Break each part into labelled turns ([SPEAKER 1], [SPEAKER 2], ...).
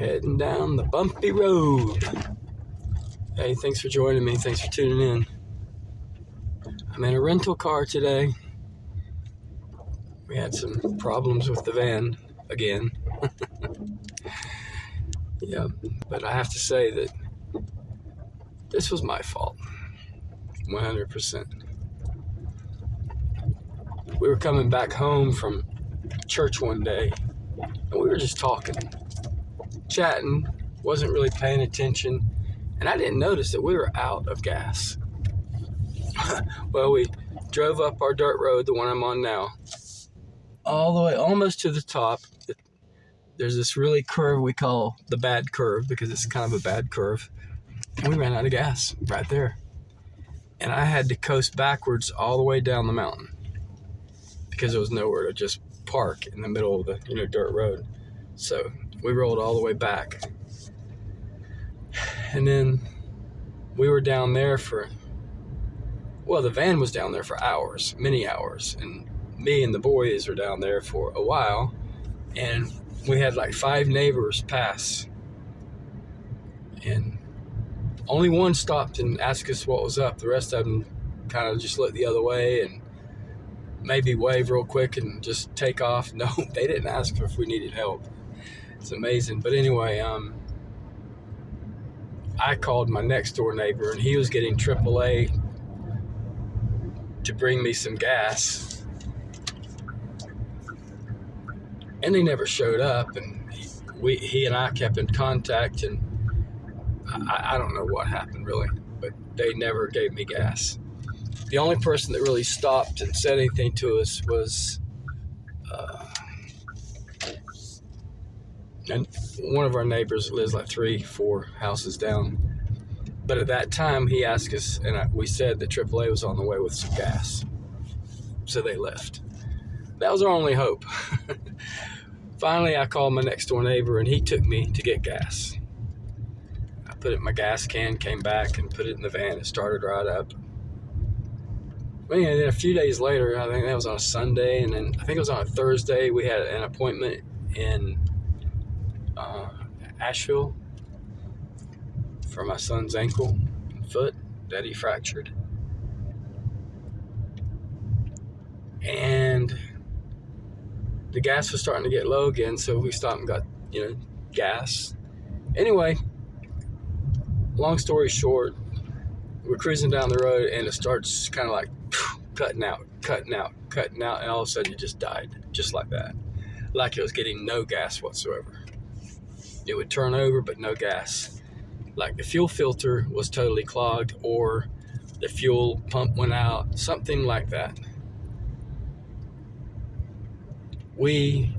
[SPEAKER 1] Heading down the bumpy road. Hey, thanks for joining me. Thanks for tuning in. I'm in a rental car today. We had some problems with the van again. Yeah, but I have to say that this was my fault. 100%. We were coming back home from church one day, and we were just talking, chatting, wasn't really paying attention, and I didn't notice that we were out of gas. Well, we drove up our dirt road, the one I'm on now, all the way almost to the top. There's this really curve we call the bad curve because it's kind of a bad curve. And we ran out of gas right there. And I had to coast backwards all the way down the mountain because there was nowhere to just park in the middle of the dirt road. So we rolled all the way back. And then we were down there the van was down there for hours, many hours. And me and the boys were down there for a while. And we had like 5 neighbors pass. And only one stopped and asked us what was up. The rest of them kind of just looked the other way and maybe wave real quick and just take off. No, they didn't ask if we needed help. It's amazing. But anyway, I called my next door neighbor and he was getting AAA to bring me some gas. And they never showed up, and he and I kept in contact, and I don't know what happened really, but they never gave me gas. The only person that really stopped and said anything to us was and one of our neighbors lives like 3-4 houses down. But at that time, he asked us, and we said that AAA was on the way with some gas. So they left. That was our only hope. Finally, I called my next door neighbor, and he took me to get gas. I put it in my gas can, came back, and put it in the van. It started right up. Well, yeah, then a few days later, I think that was on a Sunday, and then I think it was on a Thursday, we had an appointment in Asheville for my son's ankle and foot that he fractured. And the gas was starting to get low again, so we stopped and got, gas. Anyway, long story short, we're cruising down the road and it starts kind of like cutting out, and all of a sudden it just died, just like that. Like it was getting no gas whatsoever. It would turn over, but no gas. Like the fuel filter was totally clogged, or the fuel pump went out, something like that. We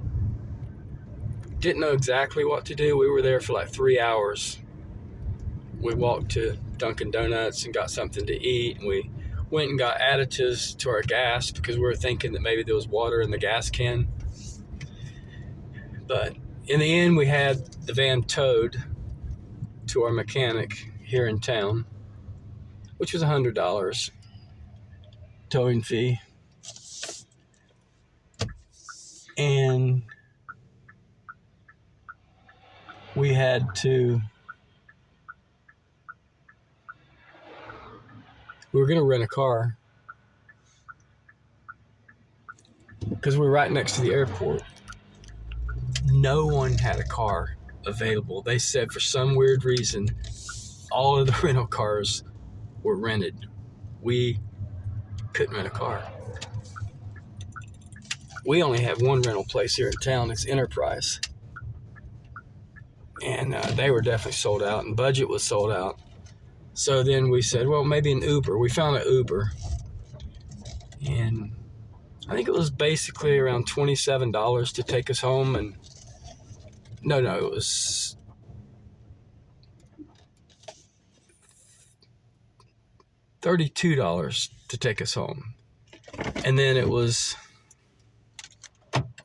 [SPEAKER 1] didn't know exactly what to do. We were there for like 3 hours. We walked to Dunkin' Donuts and got something to eat, and we went and got additives to our gas because we were thinking that maybe there was water in the gas can. But in the end, we had the van towed to our mechanic here in town, which was $100 towing fee. And we were going to rent a car because we're right next to the airport. No one had a car available. They said for some weird reason, all of the rental cars were rented. We couldn't rent a car. We only have one rental place here in town. It's Enterprise. And they were definitely sold out, and Budget was sold out. So then we said, well, maybe an Uber. We found an Uber. And I think it was basically around $27 to take us home. And no, it was $32 to take us home. And then it was...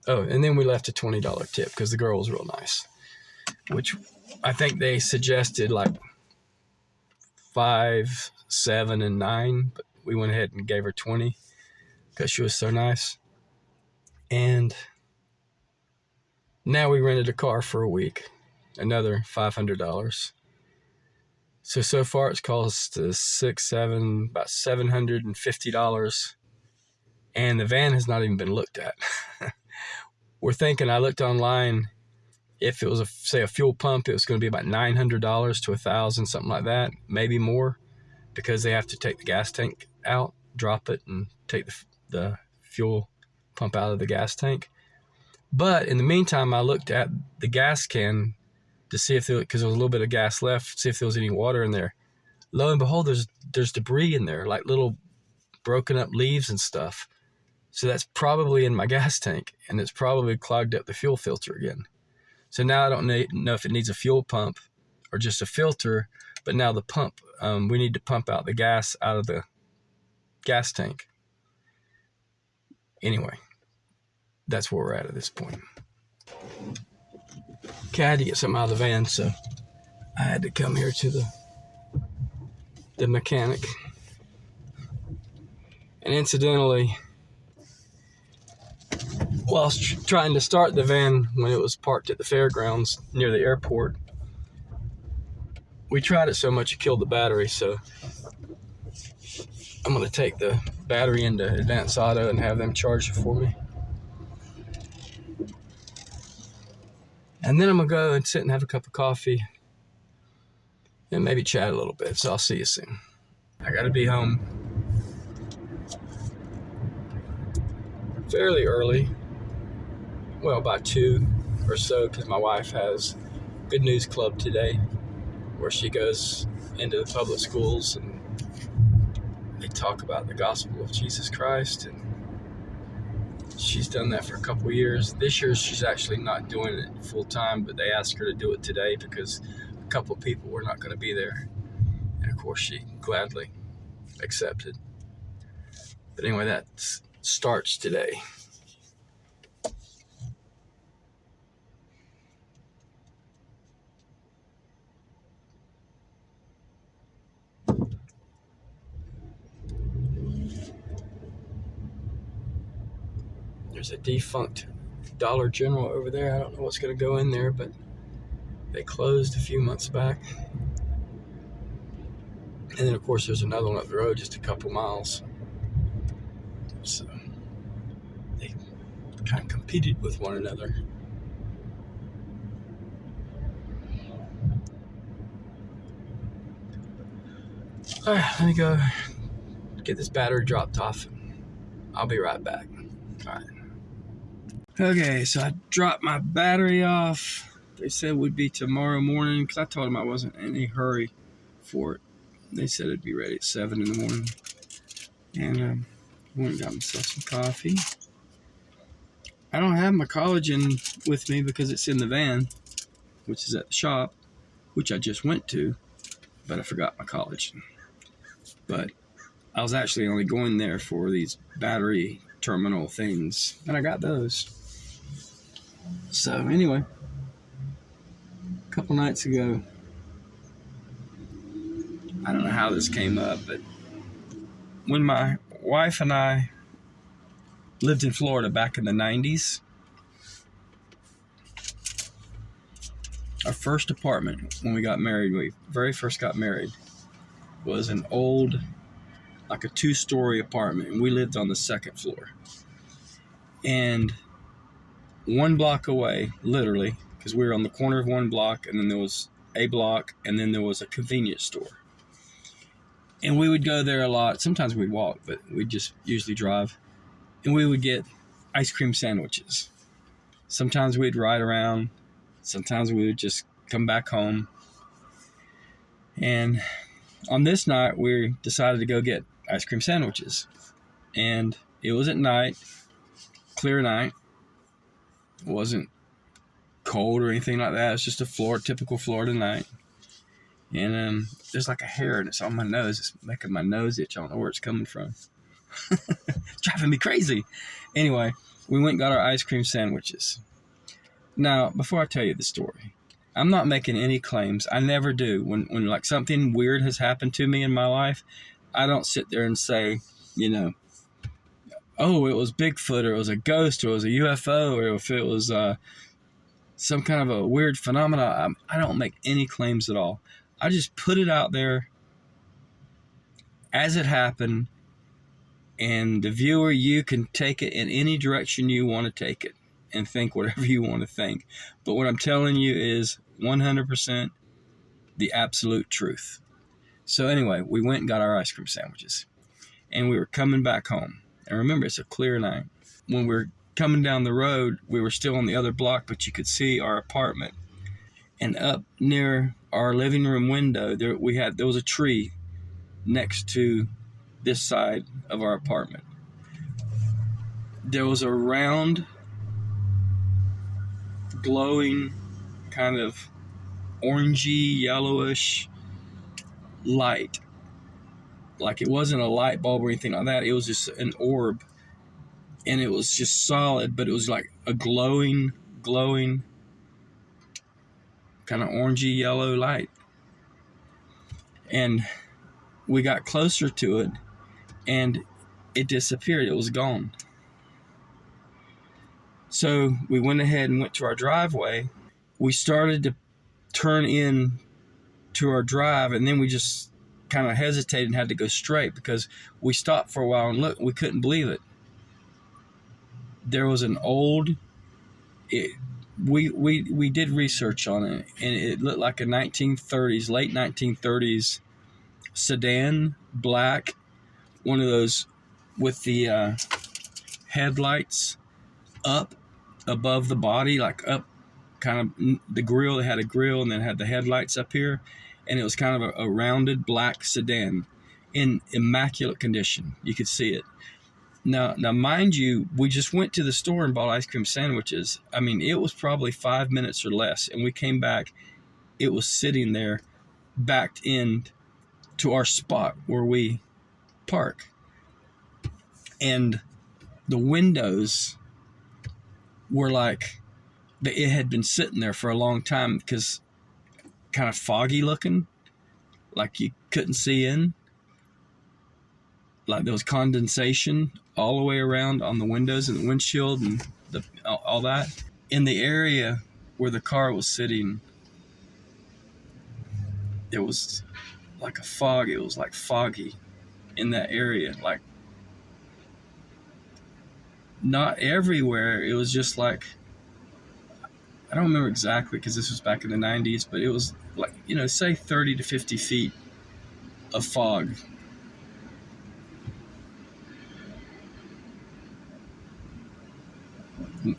[SPEAKER 1] Oh, and then we left a $20 tip because the girl was real nice, which I think they suggested like 5, 7, and 9, but we went ahead and gave her 20 because she was so nice. And now we rented a car for a week. another $500. So far it's cost us about $750. And the van has not even been looked at. We're thinking, I looked online, if it was a fuel pump, it was going to be about $900 to $1,000, something like that, maybe more, because they have to take the gas tank out, drop it, and take the fuel pump out of the gas tank. But in the meantime, I looked at the gas can to see if because there was a little bit of gas left, see if there was any water in there. Lo and behold, there's debris in there, like little broken up leaves and stuff. So that's probably in my gas tank, and it's probably clogged up the fuel filter again. So now I don't know if it needs a fuel pump or just a filter, but now the pump, we need to pump out the gas out of the gas tank. Anyway, that's where we're at this point. Okay, I had to get something out of the van, so I had to come here to the mechanic. And incidentally, whilst trying to start the van when it was parked at the fairgrounds near the airport, we tried it so much it killed the battery, so I'm going to take the battery into Advanced Auto and have them charge it for me. And then I'm going to go and sit and have a cup of coffee and maybe chat a little bit, so I'll see you soon. I got to be home fairly early. Well, about 2 or so, because my wife has Good News Club today, where she goes into the public schools and they talk about the gospel of Jesus Christ. And she's done that for a couple years. This year, she's actually not doing it full time, but they asked her to do it today because a couple of people were not going to be there. And of course, she gladly accepted. But anyway, that starts today. There's a defunct Dollar General over there. I don't know what's going to go in there, but they closed a few months back. And then, of course, there's another one up the road just a couple miles. So they kind of competed with one another. All right, let me go get this battery dropped off. I'll be right back. All right. Okay, so I dropped my battery off. They said it would be tomorrow morning because I told them I wasn't in any hurry for it. They said it'd be ready at 7 in the morning. And went and got myself some coffee. I don't have my collagen with me because it's in the van, which is at the shop, which I just went to, but I forgot my collagen. But I was actually only going there for these battery terminal things, and I got those. So anyway, a couple nights ago, I don't know how this came up, but when my wife and I lived in Florida back in the 90s, our first apartment when we got married, we very first got married, was an old, like a 2-story apartment, and we lived on the 2nd floor. And 1 block away, literally, because we were on the corner of 1 block, and then there was a block, and then there was a convenience store. And we would go there a lot. Sometimes we'd walk, but we'd just usually drive. And we would get ice cream sandwiches. Sometimes we'd ride around. Sometimes we would just come back home. And on this night, we decided to go get ice cream sandwiches. And it was at night, clear night. It wasn't cold or anything like that. It's just a typical Florida night. And there's like a hair and it's on my nose. It's making my nose itch. I don't know where it's coming from. It's driving me crazy. Anyway, we went and got our ice cream sandwiches. Now, before I tell you the story, I'm not making any claims. I never do. When like something weird has happened to me in my life, I don't sit there and say, oh, it was Bigfoot, or it was a ghost, or it was a UFO, or if it was some kind of a weird phenomena. I don't make any claims at all. I just put it out there as it happened, and the viewer, you can take it in any direction you want to take it and think whatever you want to think. But what I'm telling you is 100% the absolute truth. So anyway, we went and got our ice cream sandwiches, and we were coming back home. And remember, it's a clear night. When we were coming down the road, we were still on the other block, but you could see our apartment. And up near our living room window, there was a tree next to this side of our apartment. There was a round, glowing, kind of orangey, yellowish light. Like, it wasn't a light bulb or anything like that. It was just an orb. And it was just solid, but it was like a glowing, kind of orangey yellow light. And we got closer to it, and it disappeared. It was gone. So we went ahead and went to our driveway. We started to turn in to our drive, and then we just kind of hesitated and had to go straight because we stopped for a while and looked. We couldn't believe it. There was an old, we did research on it, and it looked like a 1930s, late 1930s sedan, black, one of those with the headlights up above the body, like up kind of the grill. It had a grill and then had the headlights up here, and it was kind of a rounded black sedan in immaculate condition. You could see it. Now, mind you, we just went to the store and bought ice cream sandwiches. I mean, it was probably 5 minutes or less, and we came back. It was sitting there, backed in to our spot where we park. And the windows were like, it had been sitting there for a long time because kind of foggy looking, like you couldn't see in. Like there was condensation all the way around on the windows and the windshield and all that. In the area where the car was sitting, it was like a fog. It was like foggy in that area. Like not everywhere. It was just like, I don't remember exactly because this was back in the 90s, but it was like, say 30 to 50 feet of fog.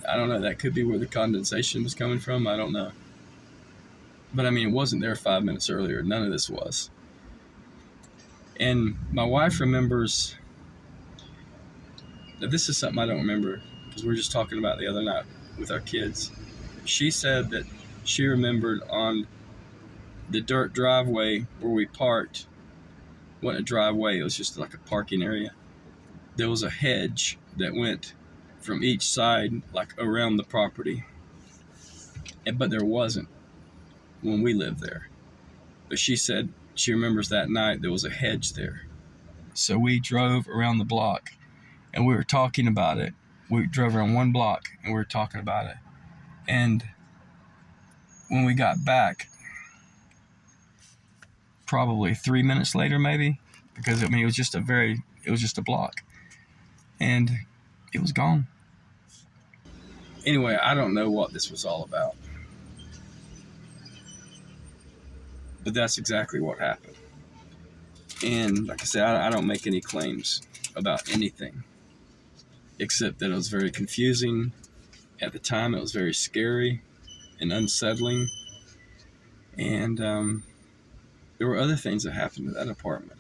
[SPEAKER 1] I don't know. That could be where the condensation was coming from. I don't know. But I mean, it wasn't there 5 minutes earlier. None of this was. And my wife remembers. Now, this is something I don't remember because we were just talking about the other night with our kids. She said that she remembered on the dirt driveway where we parked. It wasn't a driveway. It was just like a parking area. There was a hedge that went from each side, like around the property. But there wasn't when we lived there. But she said she remembers that night there was a hedge there. So we drove around the block and we were talking about it. We drove around one block and we were talking about it. And when we got back, probably 3 minutes later, maybe, because it was just a block, and it was gone. Anyway, I don't know what this was all about, but that's exactly what happened. And like I said, I don't make any claims about anything, except that it was very confusing. At the time, it was very scary and unsettling. And there were other things that happened to that apartment,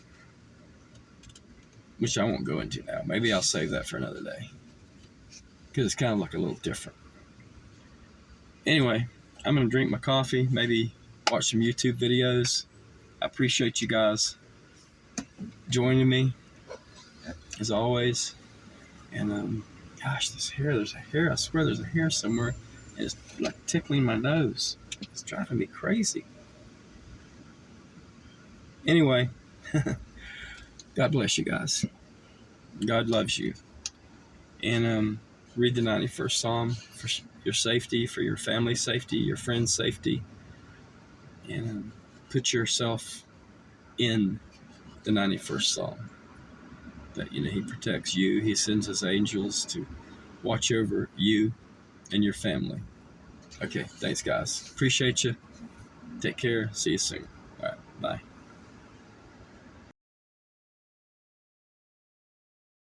[SPEAKER 1] which I won't go into now. Maybe I'll save that for another day, because it's kind of like a little different. Anyway, I'm going to drink my coffee, maybe watch some YouTube videos. I appreciate you guys joining me, as always. And gosh, there's a hair. I swear there's a hair somewhere. And it's like tickling my nose. It's driving me crazy. Anyway, God bless you guys. God loves you. And read the 91st Psalm your safety, for your family's safety, your friends' safety, and put yourself in the 91st Psalm. That, he protects you. He sends his angels to watch over you and your family. Okay, thanks, guys. Appreciate you. Take care. See you soon.